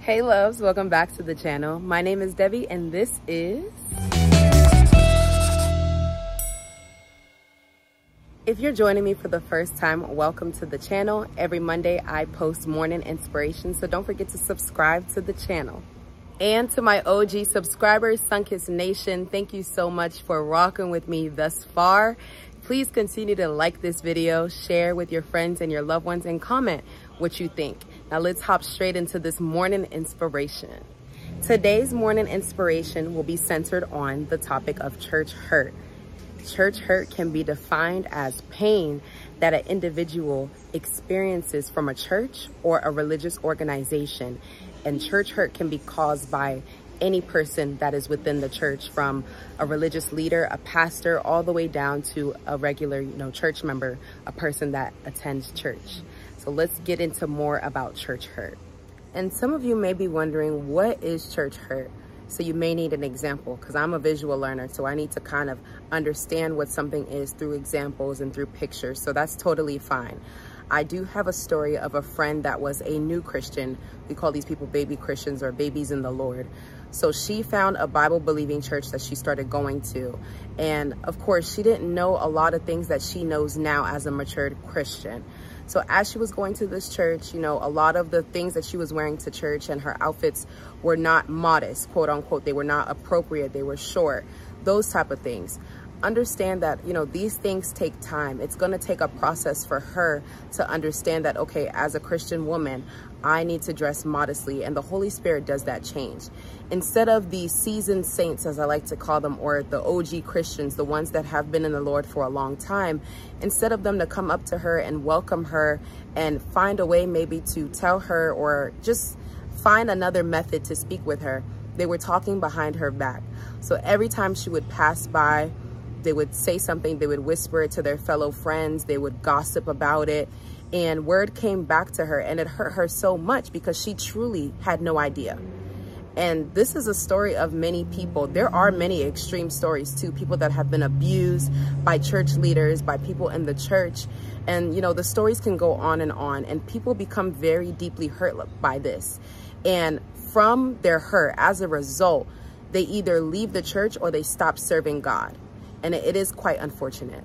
Hey loves, welcome back to the channel. My name is Debbie and this is... If you're joining me for the first time, welcome to the channel. Every Monday I post morning inspiration, so don't forget to subscribe to the channel. And to my OG subscribers, Sunkissed Nation, thank you so much for rocking with me thus far. Please continue to like this video, share with your friends and your loved ones, and comment what you think. Now let's hop straight into this morning inspiration. Today's morning inspiration will be centered on the topic of church hurt. Church hurt can be defined as pain that an individual experiences from a church or a religious organization. And church hurt can be caused by any person that is within the church, from a religious leader, a pastor, all the way down to a regular, church member, a person that attends church. So let's get into more about church hurt. And some of you may be wondering, what is church hurt? So you may need an example, because I'm a visual learner, so I need to kind of understand what something is through examples and through pictures. So that's totally fine. I do have a story of a friend that was a new Christian. We call these people baby Christians or babies in the Lord. So she found a Bible-believing church that she started going to. And of course, she didn't know a lot of things that she knows now as a matured Christian. So as she was going to this church, a lot of the things that she was wearing to church and her outfits were not modest, quote unquote. They were not appropriate. They were short, those type of things. Understand that, these things take time. It's going to take a process for her to understand that, okay, as a Christian woman, I need to dress modestly, and the Holy Spirit does that change. Instead of the seasoned saints, as I like to call them, or the OG Christians, the ones that have been in the Lord for a long time, instead of them to come up to her and welcome her and find a way maybe to tell her or just find another method to speak with her, they were talking behind her back. So every time she would pass by, they would say something, they would whisper it to their fellow friends, they would gossip about it, and word came back to her, and it hurt her so much because she truly had no idea. And this is a story of many people. There are many extreme stories too, people that have been abused by church leaders, by people in the church. And the stories can go on, and people become very deeply hurt by this. And from their hurt, as a result, they either leave the church or they stop serving God. And it is quite unfortunate.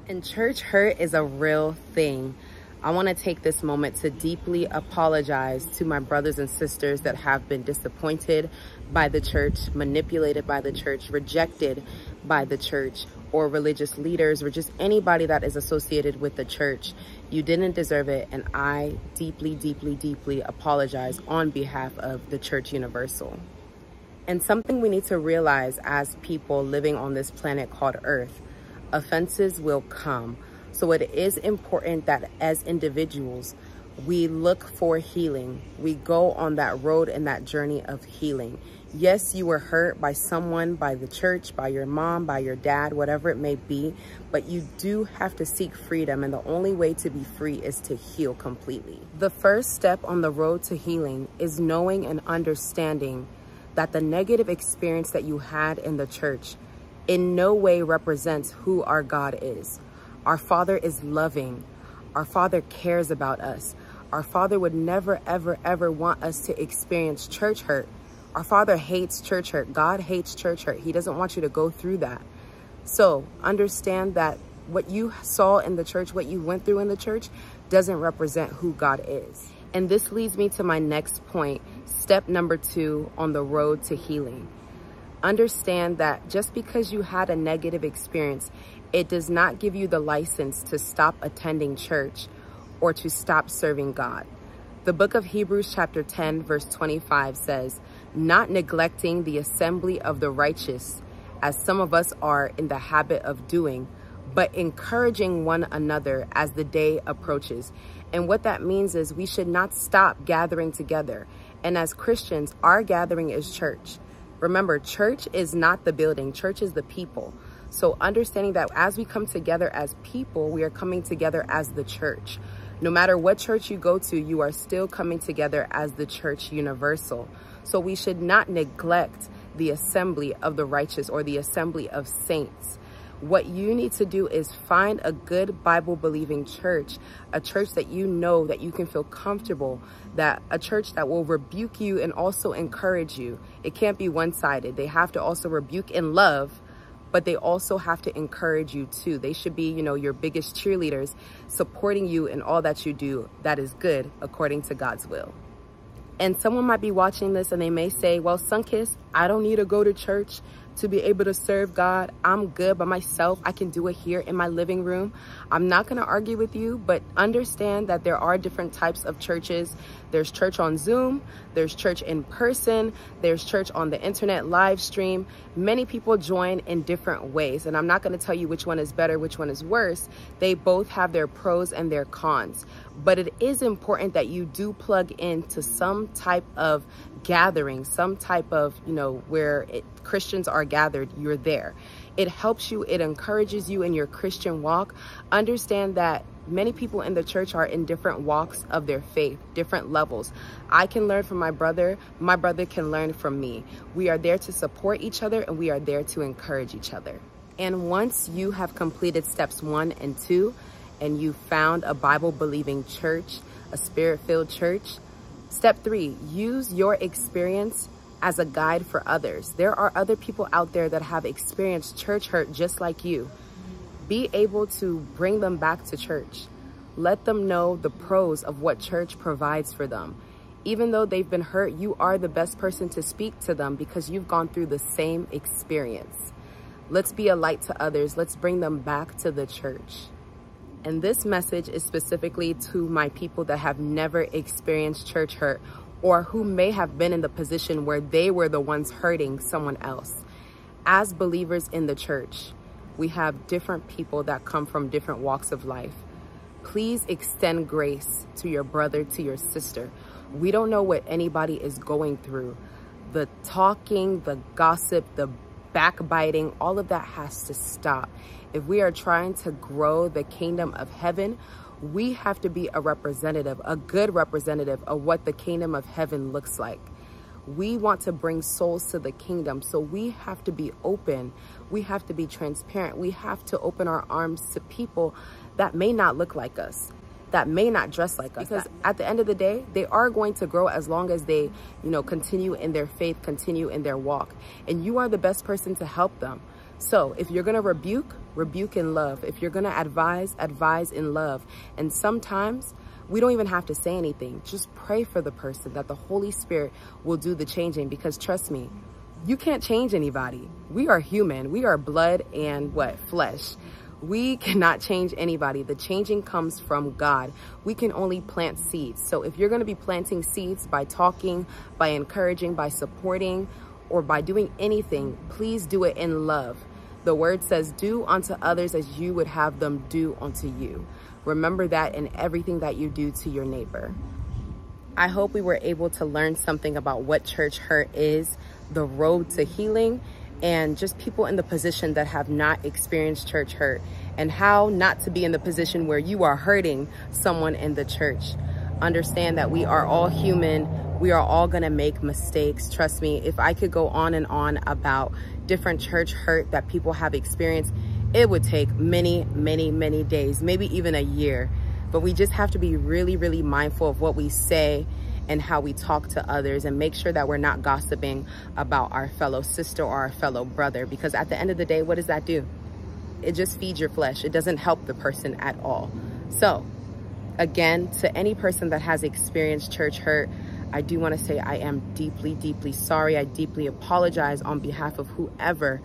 And church hurt is a real thing. I want to take this moment to deeply apologize to my brothers and sisters that have been disappointed by the church, manipulated by the church, rejected by the church, or religious leaders, or just anybody that is associated with the church. You didn't deserve it, and I deeply, deeply, deeply apologize on behalf of the Church Universal. And something we need to realize as people living on this planet called Earth, offenses will come. So it is important that as individuals, we look for healing. We go on that road and that journey of healing. Yes, you were hurt by someone, by the church, by your mom, by your dad, whatever it may be, but you do have to seek freedom, and the only way to be free is to heal completely. The first step on the road to healing is knowing and understanding that the negative experience that you had in the church in no way represents who our God is. Our Father is loving. Our Father cares about us. Our Father would never, ever, ever want us to experience church hurt. Our Father hates church hurt. God hates church hurt. He doesn't want you to go through that. So understand that what you saw in the church, what you went through in the church, doesn't represent who God is. And this leads me to my next point, step number 2 on the road to healing. Understand that just because you had a negative experience, it does not give you the license to stop attending church or to stop serving God. The book of Hebrews chapter 10 verse 25 says, "Not neglecting the assembly of the righteous, as some of us are in the habit of doing, but encouraging one another as the day approaches." And what that means is we should not stop gathering together. And as Christians, our gathering is church. Remember, church is not the building, church is the people. So understanding that as we come together as people, we are coming together as the church. No matter what church you go to, you are still coming together as the Church Universal. So we should not neglect the assembly of the righteous or the assembly of saints. What you need to do is find a good Bible-believing church, a church that you know that you can feel comfortable, that a church that will rebuke you and also encourage you. It can't be one-sided. They have to also rebuke in love, but they also have to encourage you too. They should be, your biggest cheerleaders, supporting you in all that you do that is good according to God's will. And someone might be watching this and they may say, well, Sunkiss, I don't need to go to church to be able to serve God. I'm good by myself. I can do it here in my living room. I'm not going to argue with you, but understand that there are different types of churches. There's church on Zoom, there's church in person, there's church on the internet live stream. Many people join in different ways, and I'm not going to tell you which one is better, which one is worse. They both have their pros and their cons, but it is important that you do plug into some type of gathering, some type of, where Christians are gathered, you're there. It helps you, it encourages you in your Christian walk. Understand that many people in the church are in different walks of their faith, different levels. I can learn from my brother can learn from me. We are there to support each other, and we are there to encourage each other. And once you have completed steps 1 and 2, and you found a Bible-believing church, a Spirit-filled church, step 3, use your experience as a guide for others. There are other people out there that have experienced church hurt just like you. Be able to bring them back to church. Let them know the pros of what church provides for them. Even though they've been hurt, you are the best person to speak to them because you've gone through the same experience. Let's be a light to others. Let's bring them back to the church. And this message is specifically to my people that have never experienced church hurt, or who may have been in the position where they were the ones hurting someone else. As believers in the church, we have different people that come from different walks of life. Please extend grace to your brother, to your sister. We don't know what anybody is going through. The talking, the gossip, the backbiting, all of that has to stop. If we are trying to grow the kingdom of heaven, we have to be a representative, a good representative of what the kingdom of heaven looks like. We want to bring souls to the kingdom, so we have to be open. We have to be transparent. We have to open our arms to people that may not look like us, that may not dress like us. Because at the end of the day, they are going to grow as long as they, continue in their faith, continue in their walk. And you are the best person to help them. So if you're going to rebuke in love. If you're going to advise in love. And sometimes we don't even have to say anything. Just pray for the person that the Holy Spirit will do the changing, because trust me, you can't change anybody. We are human. We are blood and flesh. We cannot change anybody. The changing comes from God. We can only plant seeds. So if you're going to be planting seeds by talking, by encouraging, by supporting, or by doing anything, please do it in love. The word says, do unto others as you would have them do unto you. Remember that in everything that you do to your neighbor. I hope we were able to learn something about what church hurt is, the road to healing, and just people in the position that have not experienced church hurt, and how not to be in the position where you are hurting someone in the church. Understand that we are all human. We are all gonna make mistakes. Trust me, if I could go on and on about different church hurt that people have experienced, it would take many, many, many days, maybe even a year. But we just have to be really, really mindful of what we say and how we talk to others, and make sure that we're not gossiping about our fellow sister or our fellow brother, because at the end of the day, what does that do? It just feeds your flesh. It doesn't help the person at all. So again, to any person that has experienced church hurt, I do want to say I am deeply, deeply sorry. I deeply apologize on behalf of whoever,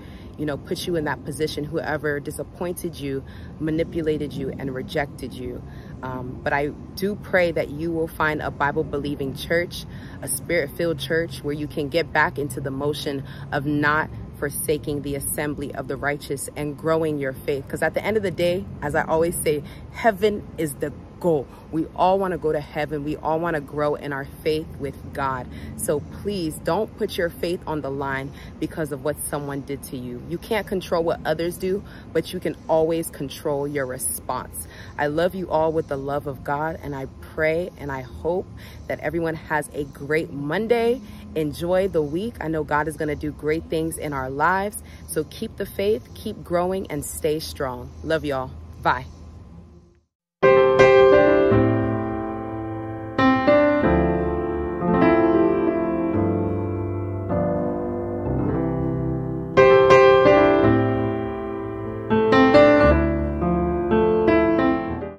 put you in that position, whoever disappointed you, manipulated you, and rejected you. But I do pray that you will find a Bible-believing church, a Spirit-filled church where you can get back into the motion of not forsaking the assembly of the righteous and growing your faith. Because at the end of the day, as I always say, heaven is the go. We all want to go to heaven. We all want to grow in our faith with God. So please don't put your faith on the line because of what someone did to you. You can't control what others do, but you can always control your response. I love you all with the love of God, and I pray and I hope that everyone has a great Monday. Enjoy the week. I know God is going to do great things in our lives. So keep the faith, keep growing, and stay strong. Love y'all. Bye.